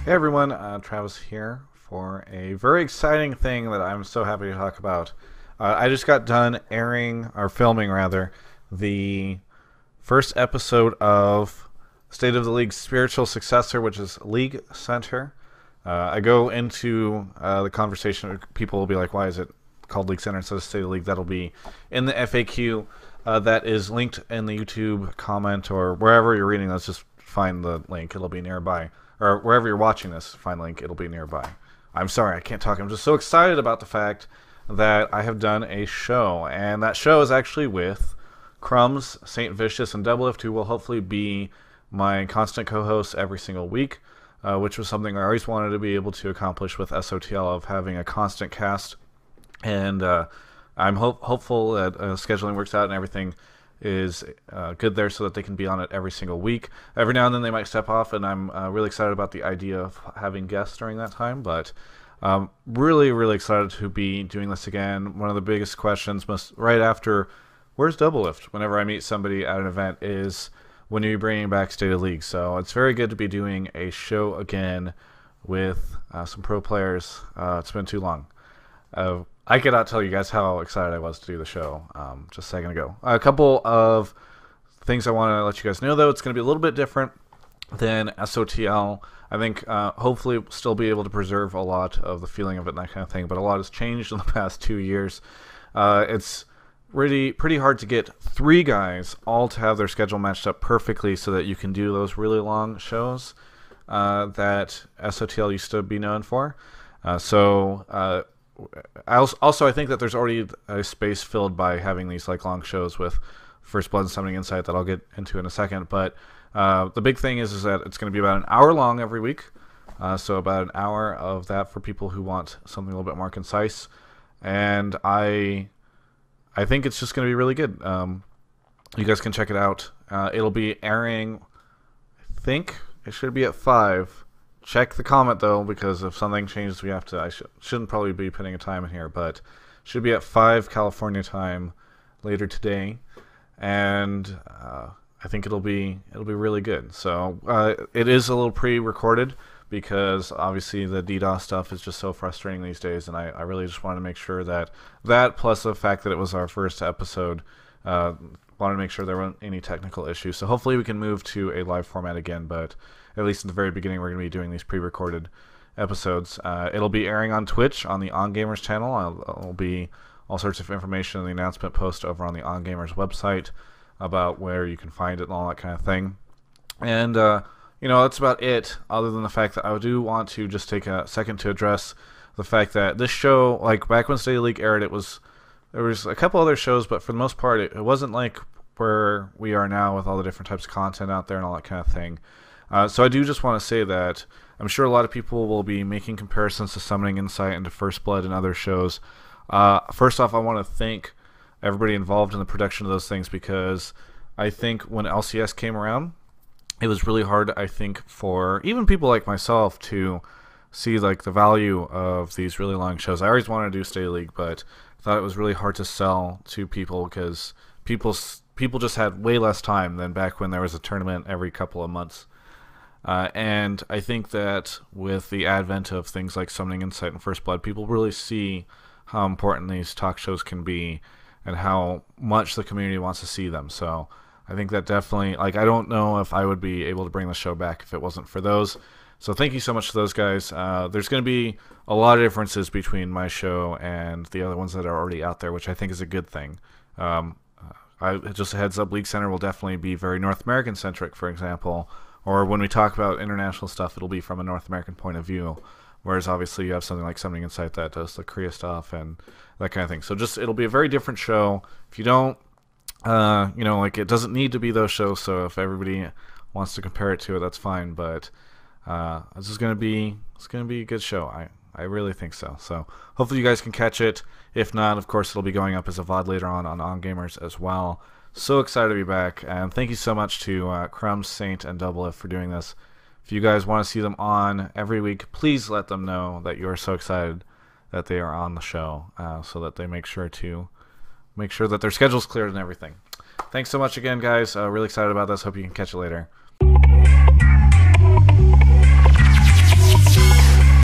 Hey everyone, Travis here for a very exciting thing that I'm so happy to talk about. I just got done airing, or filming rather, the first episode of State of the League's spiritual successor, which is League Center. I go into the conversation, people will be like, why is it called League Center instead of State of the League? That'll be in the FAQ that is linked in the YouTube comment or wherever you're reading. Let's just find the link, it'll be nearby. Or wherever you're watching this, find link, it'll be nearby. I'm sorry, I can't talk. I'm just so excited about the fact that I have done a show. And that show is actually with Crumbs, Saint Vicious, and Double Lift, who will hopefully be my constant co-hosts every single week, which was something I always wanted to be able to accomplish with SotL, of having a constant cast. And I'm hopeful that scheduling works out and everything is good there so that they can be on it every single week. Every now and then they might step off, and I'm really excited about the idea of having guests during that time, but really excited to be doing this again. One of the biggest questions right after where's Double Lift whenever I meet somebody at an event is, when are you bringing back State of League? So it's very good to be doing a show again with some pro players. It's been too long. I cannot tell you guys how excited I was to do the show just a second ago. A couple of things I want to let you guys know, though. It's going to be a little bit different than SotL. I think hopefully we'll still be able to preserve a lot of the feeling of it and that kind of thing, but a lot has changed in the past 2 years. It's really pretty hard to get 3 guys all to have their schedule matched up perfectly so that you can do those really long shows that SotL used to be known for. I think that there's already a space filled by having these like long shows with First Blood and Summoning Insight that I'll get into in a second. But the big thing is that it's going to be about an hour long every week. So about an hour of that for people who want something a little bit more concise. And I think it's just going to be really good. You guys can check it out. It'll be airing, I think it should be at 5. Check the comment though, because if something changes, we have to. I shouldn't probably be putting a time in here, but should be at 5 California time later today, and I think it'll be really good. So it is a little pre-recorded because obviously the DDoS stuff is just so frustrating these days, and I really just wanted to make sure that plus the fact that it was our first episode, wanted to make sure there weren't any technical issues. So hopefully we can move to a live format again, but at least in the very beginning, we're going to be doing these pre-recorded episodes. It'll be airing on Twitch on the On Gamers channel. There'll be all sorts of information in the announcement post over on the On Gamers website about where you can find it and all that kind of thing. And, that's about it, other than the fact that I do want to just take a second to address the fact that this show, like back when State of the League aired, there was a couple other shows, but for the most part, it wasn't like where we are now with all the different types of content out there and all that kind of thing. So I do just want to say that I'm sure a lot of people will be making comparisons to Summoning Insight and to First Blood and other shows. First off, I want to thank everybody involved in the production of those things, because I think when LCS came around, it was really hard, I think, for even people like myself to see like the value of these really long shows. I always wanted to do State of League, but I thought it was really hard to sell to people because people just had way less time than back when there was a tournament every couple of months. And I think that with the advent of things like Summoning Insight and First Blood, people really see how important these talk shows can be and how much the community wants to see them. So I think that definitely, I don't know if I would be able to bring the show back if it wasn't for those. So thank you so much to those guys. There's going to be a lot of differences between my show and the other ones that are already out there, which I think is a good thing. Just a heads up, League Center will definitely be very North American centric, for example. Or when we talk about international stuff, it'll be from a North American point of view. Whereas obviously you have something like Summoning Insight that does the Korea stuff and that kind of thing. So it'll be a very different show. If you don't, it doesn't need to be those shows. So if everybody wants to compare it to it, that's fine. But it's going to be a good show. I really think so. So hopefully you guys can catch it. If not, of course, it'll be going up as a VOD later on Gamers as well. So excited to be back, and thank you so much to Crumbs, Saint, and Double Lift for doing this. If you guys want to see them on every week, please let them know that you are so excited that they are on the show, so that they make sure that their schedule's cleared and everything. Thanks so much again, guys. Really excited about this. Hope you can catch it later.